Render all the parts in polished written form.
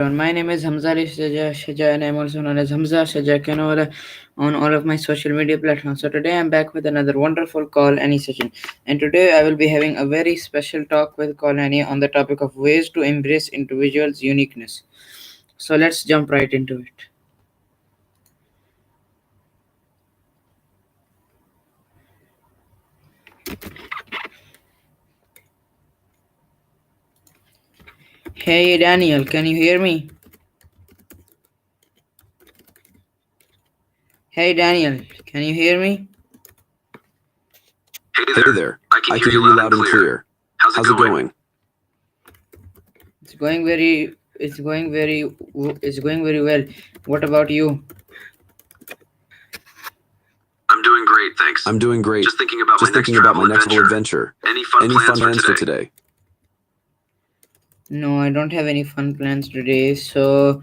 My name is Hamzah Ali Shajah, and I'm also known as Hamzah Shajah on all of my social media platforms. So today I'm back with another wonderful Call Annie session, and today I will be having a very special talk with Call Annie on the topic of ways to embrace individuals' uniqueness. So let's jump right into it. Hey Daniel, can you hear me? Hey Daniel, can you hear me? Hey there. I can hear you loud and clear. How's it going? It's going very it's going very well. What about you? I'm doing great, thanks. I'm doing great. Just thinking about my next little adventure. Any fun plans for today? No, I don't have any fun plans today. So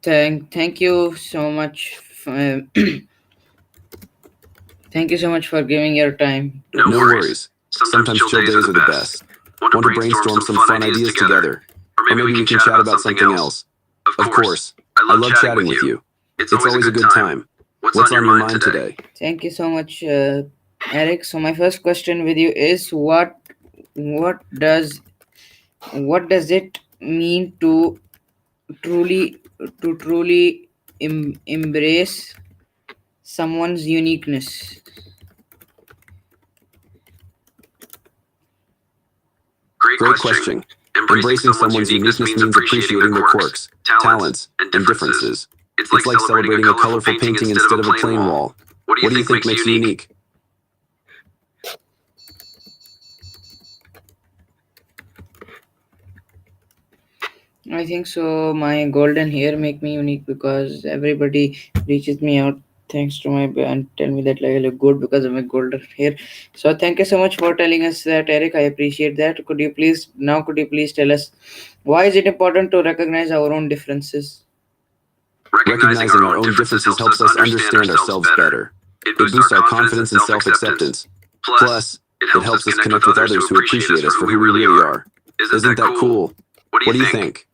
thank you so much. Thank you so much for giving your time. No worries. Sometimes chill days are the best. Want to brainstorm some fun ideas together? Or maybe we can chat about something else. Of course. I love chatting with you. It's always a good time. What's on your mind today? Thank you so much, Eric. So my first question with you is what does it mean to truly embrace someone's uniqueness? Great question. Embracing someone's uniqueness means appreciating their quirks, talents, and differences. It's like celebrating a colorful painting instead of a plain wall. What do you think makes you unique? I think so. My golden hair make me unique because everybody reaches me out thanks to my and tell me that like, I look good because of my golden hair. So thank you so much for telling us that, Eric. I appreciate that. Could you please tell us why is it important to recognize our own differences? Recognizing our own differences helps us understand ourselves better. It boosts our confidence and self-acceptance. Plus, it helps us connect with others who appreciate us for who we really are. Isn't that cool? What do you think?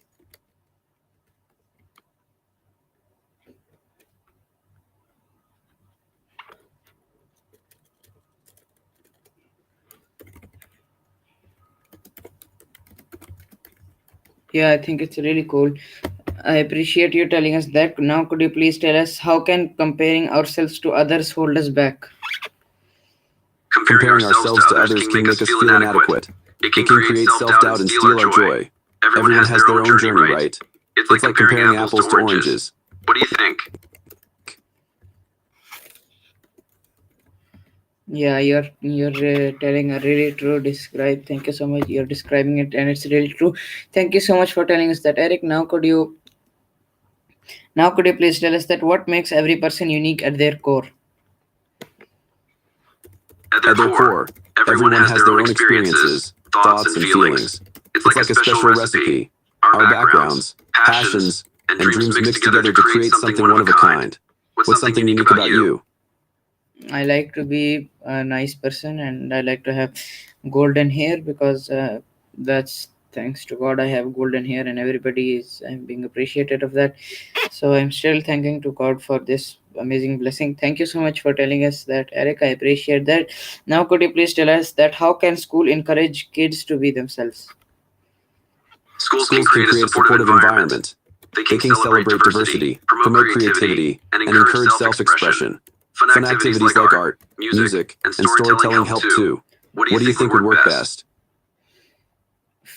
Yeah, I think it's really cool. I appreciate you telling us that. Now, could you please tell us how can comparing ourselves to others hold us back? Comparing ourselves to others can make us feel inadequate. It can create self-doubt and steal our joy. Everyone has their own journey, right? It's like comparing apples to oranges. What do you think? Yeah, you're telling a really true describe. Thank you so much. You're describing it, and it's really true. Thank you so much for telling us that, Eric. Now could you please tell us that what makes every person unique at their core? At their core, everyone has their own experiences, thoughts, and feelings. It's like a special recipe. Our backgrounds, passions, and dreams mixed together to create something one of a kind. What's something unique about you? I like to be a nice person, and I like to have golden hair because that's thanks to God I have golden hair, and everybody is I'm being appreciated of that. So I'm still thanking to God for this amazing blessing. Thank you so much for telling us that, Eric. I appreciate that. Now, could you please tell us that how can school encourage kids to be themselves? Schools can create a supportive environment. They can celebrate diversity, promote creativity, and encourage self-expression. Fun activities like art, music, and storytelling help too. What do you think would work best?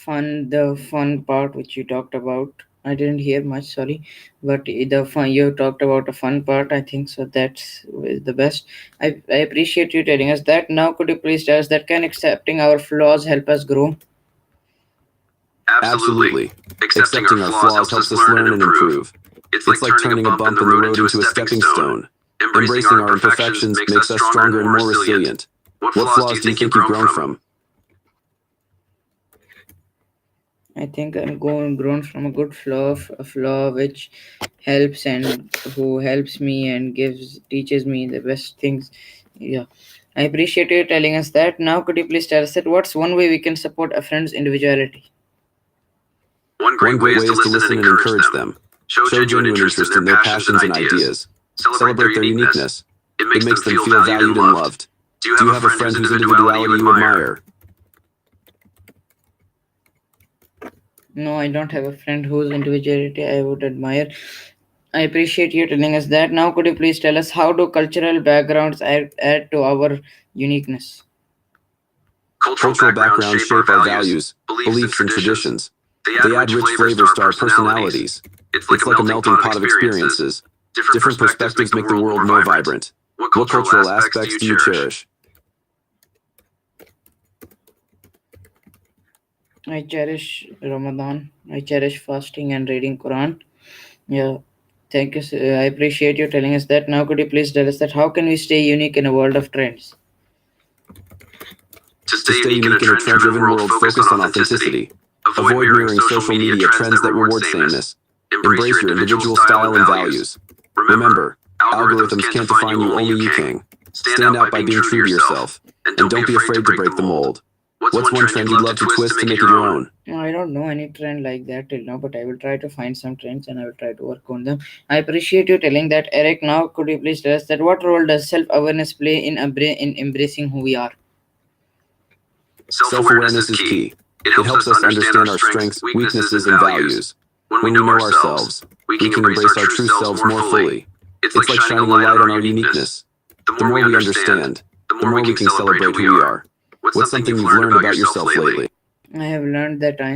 The fun part which you talked about, I didn't hear much, sorry, but the fun you talked about, the fun part, I think so that's the best. I appreciate you telling us that. Now could you please tell us that can accepting our flaws help us grow? Absolutely. Accepting our flaws helps us learn and improve. It's like turning a bump in the road into a stepping stone. Embracing our imperfections makes us stronger and more resilient. What flaws do you think you've grown from? I think I'm grown from a good a flaw which helps and who helps me and teaches me the best things. Yeah, I appreciate you telling us that. Now, could you please tell us that what's one way we can support a friend's individuality? One great way is to listen and encourage them. Show genuine interest in their passions and ideas. Celebrate their uniqueness. It makes them feel valued and loved. Do you have a friend whose individuality you admire? No, I don't have a friend whose individuality I would admire. I appreciate you telling us that. Now, could you please tell us how do cultural backgrounds add to our uniqueness? Cultural backgrounds shape our values, beliefs, and traditions. They add rich flavors to our personalities. It's like a melting pot of experiences. Different perspectives make the world more vibrant. What cultural aspects do you cherish? I cherish Ramadan. I cherish fasting and reading Quran. Yeah, thank you. I appreciate you telling us that. Now, could you please tell us that how can we stay unique in a world of trends? To stay unique in a trend-driven world, focus on authenticity. Avoid mirroring social media trends that reward sameness. Embrace your individual style and values. Remember, algorithms can't define you, only you can. Stand out by being true to yourself. And don't be afraid to break the mold. What's one trend you'd love to twist to make it your own? I don't know any trend like that till now, but I will try to find some trends and I will try to work on them. I appreciate you telling that, Eric. Now, could you please tell us that what role does self-awareness play in embracing who we are? Self-awareness is key. It helps us understand our strengths, weaknesses, and values. When we know ourselves, we can embrace our true selves more fully. It's like shining a light on our uniqueness. The more we understand, the more we can celebrate who we are. What's something you've learned about yourself lately? I have learned that I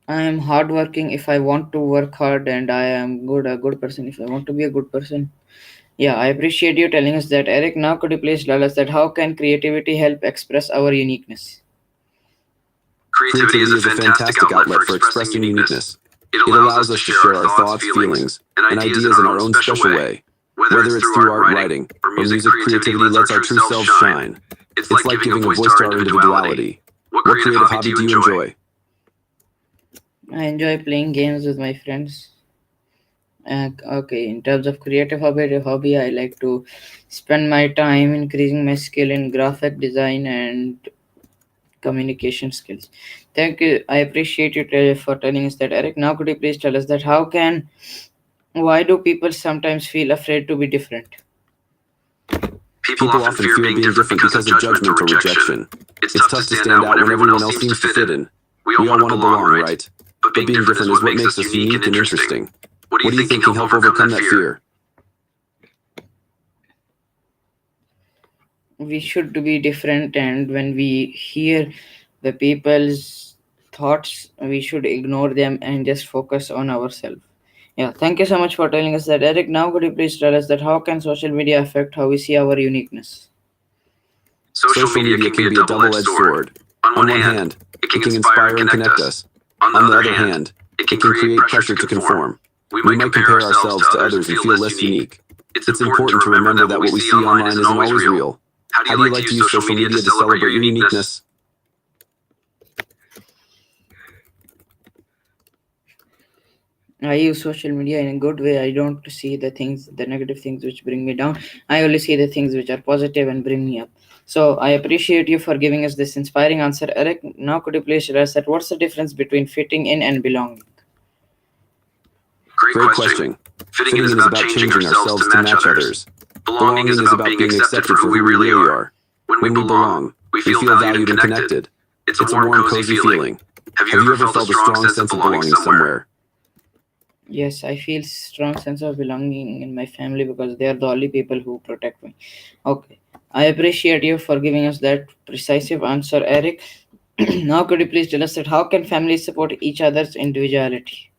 am hardworking if I want to work hard, and I am a good person if I want to be a good person. Yeah, I appreciate you telling us that, Eric. Now, could you please tell us that how can creativity help express our uniqueness? Creativity is a fantastic outlet for expressing uniqueness. It allows us to share our thoughts, feelings, and ideas in our own special way. Whether it's through art, writing, or music, creativity lets our true selves shine. It's like giving a voice to our individuality. What creative hobby do you enjoy? I enjoy playing games with my friends. Okay, in terms of creative hobby, I like to spend my time increasing my skill in graphic design and communication skills. Thank you. I appreciate you for telling us that, Eric. Now, could you please tell us that why do people sometimes feel afraid to be different? People often fear being different because of judgment or rejection. It's tough to stand out when everyone else seems to fit in. We all want to belong, right? But being different is what makes us unique and interesting. What do you think can help overcome that fear? We should be different, and when we hear the people's thoughts, we should ignore them and just focus on ourselves. Yeah, thank you so much for telling us that, Eric. Now, could you please tell us that how can social media affect how we see our uniqueness? Social media can be a double-edged sword. On one hand, it can inspire and connect us. On the other hand, it can create pressure to conform. We might compare ourselves to others and feel less unique. It's important to remember that what we see online isn't always real. How do you like to use social media to celebrate your uniqueness? I use social media in a good way. I don't see the negative things which bring me down. I only see the things which are positive and bring me up. So I appreciate you for giving us this inspiring answer, Eric. Now, could you please share us that what's the difference between fitting in and belonging? Great question. Fitting in is about changing ourselves to match others. Belonging is about being accepted for who we really are. When we belong, we feel valued and connected. It's a warm, cozy feeling. Have you ever felt a strong sense of belonging somewhere? Yes, I feel strong sense of belonging in my family because they are the only people who protect me. Okay, I appreciate you for giving us that precise answer, Eric. Now, could you please tell us that how can families support each other's individuality?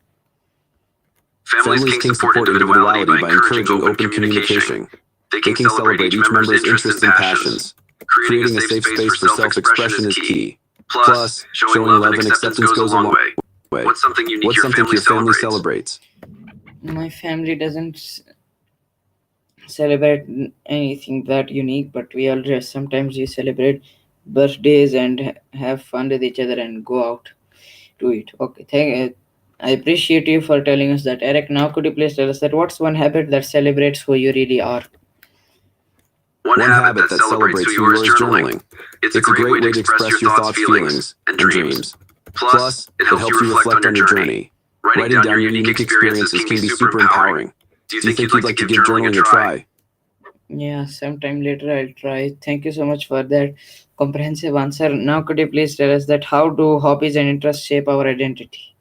Families can support individuality by encouraging open communication. They can celebrate each member's interests and passions. Creating a safe space for self-expression is key. Plus, showing love and acceptance goes a long way. What's something unique your family celebrates? My family doesn't celebrate anything that unique, but we all just sometimes we celebrate birthdays and have fun with each other and go out to eat. Okay, I appreciate you for telling us that, Eric. Now, could you please tell us that what's one habit that celebrates who you really are? One habit that celebrates who you are is journaling. It's a great way to express your thoughts, feelings, and dreams. Plus, it helps you reflect on your journey. Writing down your unique experiences can be super empowering. Do you think you'd like to give journaling a try? Yeah, sometime later I'll try. Thank you so much for that comprehensive answer. Now, could you please tell us that how do hobbies and interests shape our identity?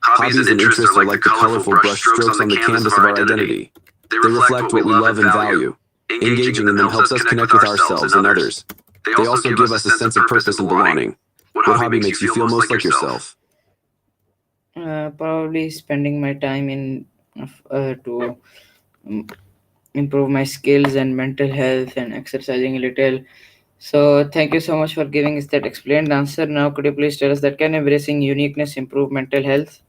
Hobbies and interests are like the colorful brush strokes on the canvas of our identity. They reflect what we love and value. Engaging in them helps us connect with ourselves and others. They also give us a sense of purpose and belonging. What hobby makes you feel most like yourself? Probably spending my time in to um, improve my skills and mental health and exercising a little. So, thank you so much for giving us that explained answer. Now, could you please tell us that can embracing uniqueness improve mental health?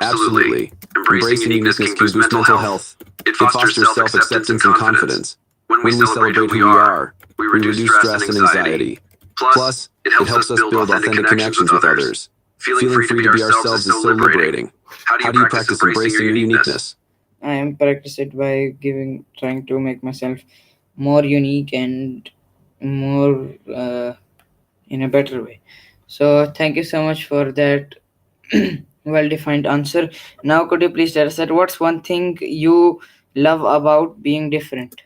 Absolutely. Embracing uniqueness can boost mental health. It fosters self-acceptance and confidence. When we celebrate who we are, we reduce stress and anxiety. Plus, it helps us build authentic connections with others. Feeling free to be ourselves is so liberating. How do you practice embracing your uniqueness? I am practice it by trying to make myself more unique and more in a better way. So, thank you so much for that well defined answer. Now, could you please tell us that what's one thing you love about being different?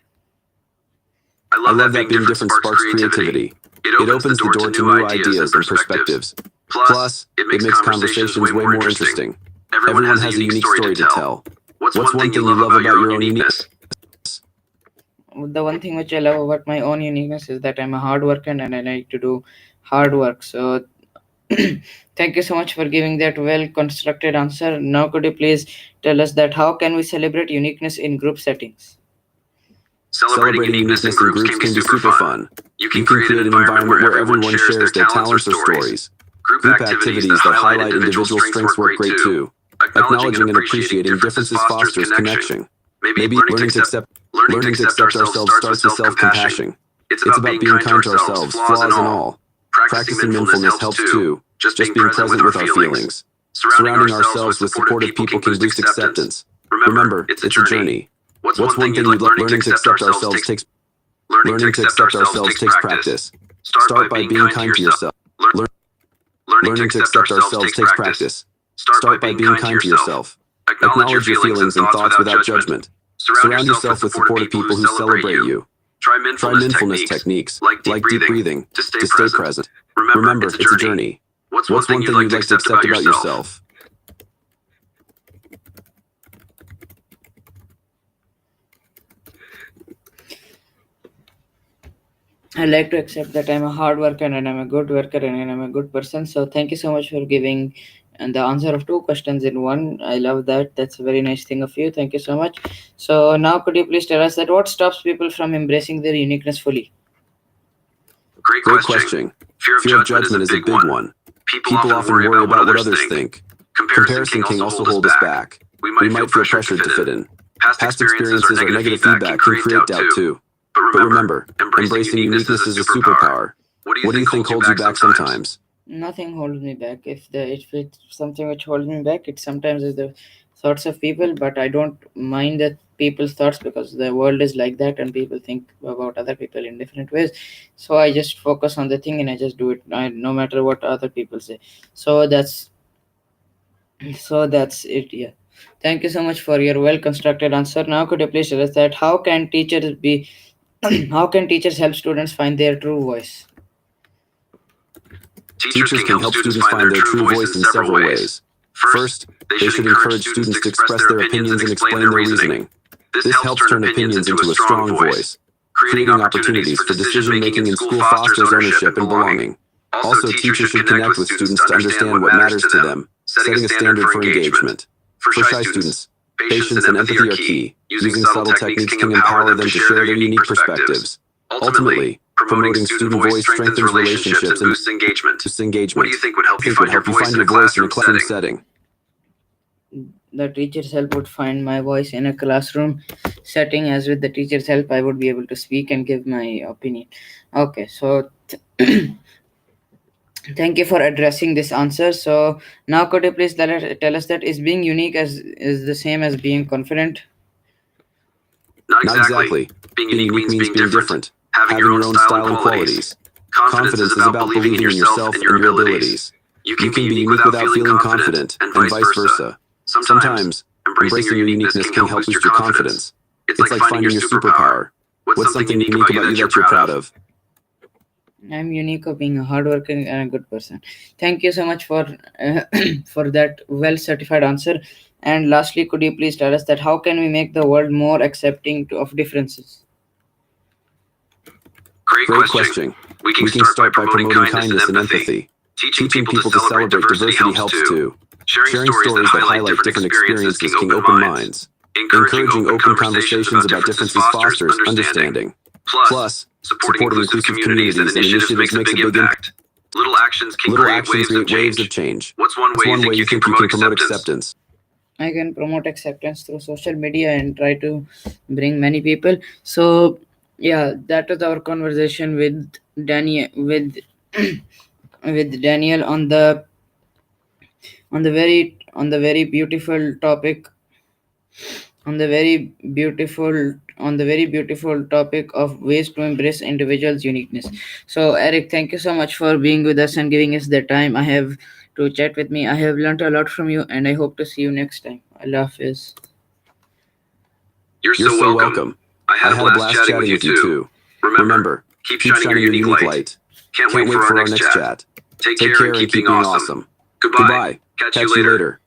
I love that being different sparks creativity. It opens the door to new ideas and perspectives. Plus, it makes conversations way more interesting. Everyone has a unique story to tell. What's one thing you love about your own uniqueness? The one thing which I love about my own uniqueness is that I'm a hard worker and I like to do hard work. So, thank you so much for giving that well constructed answer. Now, could you please tell us that how can we celebrate uniqueness in group settings? Celebrating uniqueness in groups can be super fun. You can create an environment where everyone shares their talents or stories. Group activities that highlight individual strengths work great too. Acknowledging and appreciating differences fosters connection. Maybe learning to accept ourselves starts with self-compassion. It's about being kind to ourselves, flaws and all. Practicing mindfulness helps too, just being present with our feelings. Surrounding ourselves with supportive people can boost acceptance. Remember, it's a journey. What's one thing you'd like? Learning to accept ourselves takes practice. Start by being kind to yourself. Learning to accept ourselves takes practice. Start by being kind to yourself. Acknowledge your feelings and thoughts without judgment. Surround yourself with supportive people who celebrate you. Try mindfulness techniques, like deep breathing, to stay present. Remember, it's a journey. What's one thing you'd like to accept about yourself? I like to accept that I'm a hard worker and I'm a good worker and I'm a good person. So thank you so much for giving the answer of two questions in one. I love that. That's a very nice thing of you. Thank you so much. So now could you please tell us that what stops people from embracing their uniqueness fully? Great question. Fear of judgment is a big one. People often worry about what others think. Comparison can also hold us back. We might feel pressured to fit in. Past experiences or negative feedback can create doubt too. But remember, embracing uniqueness is a superpower. What do you think holds you back sometimes? Nothing holds me back. If it's something which holds me back, it sometimes is the thoughts of people, but I don't mind the people's thoughts because the world is like that and people think about other people in different ways. So I just focus on the thing and I just do it, no matter what other people say. So that's it. Yeah. Thank you so much for your well constructed answer. Now could you please tell us that how can teachers be how can teachers help students find their true voice? Teachers can help students find their true voice in several ways. First, they should encourage students to express their opinions and explain their reasoning. This helps turn opinions into a strong voice. Creating opportunities for decision-making in school fosters ownership and belonging. Also, teachers should connect with students to understand what matters to them, setting a standard for engagement. For shy students, patience and empathy are key. Using subtle techniques can empower them to share their unique perspectives. Ultimately, promoting student voice strengthens relationships and boosts engagement. What do you think would help you find your voice in a classroom setting? The teacher's help would find my voice in a classroom setting, as with the teacher's help I would be able to speak and give my opinion. Okay, so thank you for addressing this answer. So now could you please tell us that is being unique as is the same as being confident? Not exactly. Being unique means being different, having your own style and qualities. Confidence is about believing in yourself and your abilities. You can be unique without feeling confident, and vice versa. Sometimes, embracing your uniqueness can help boost your confidence. It's like finding your superpower. What's something unique about you that you're proud of? I'm unique of being a hardworking and a good person. Thank you so much for for that well certified answer. And lastly, could you please tell us that how can we make the world more accepting of differences? Great question. We can start by promoting kindness and empathy. Teaching people to celebrate diversity helps too. Sharing stories that highlight different experiences can open minds. Encouraging open conversations about differences fosters understanding. Plus, supporting inclusive communities and initiatives makes a big impact. Little actions can create waves of change. What's one way you think you can promote acceptance? I can promote acceptance through social media and try to bring many people. So yeah, that was our conversation with Daniel with Daniel on the very beautiful topic on the very beautiful topic of ways to embrace individuals uniqueness. So Eric, thank you so much for being with us and giving us the time I have to chat with me. I have learned a lot from you and I hope to see you next time. Allah Hafiz. You're so welcome. I had a blast chatting with you too. Remember, keep shining your unique light. Can't wait for our next chat. Take care and keep being awesome. Goodbye. Catch you later.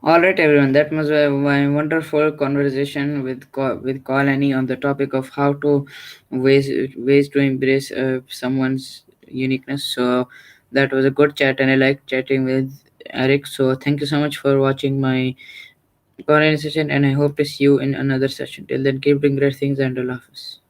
All right, everyone. That was a wonderful conversation with Kalani on the topic of how to ways to embrace someone's uniqueness. So that was a good chat, and I like chatting with Eric. So thank you so much for watching my Kalani session, and I hope to see you in another session. Till then, keep doing great things and Allah Hafiz.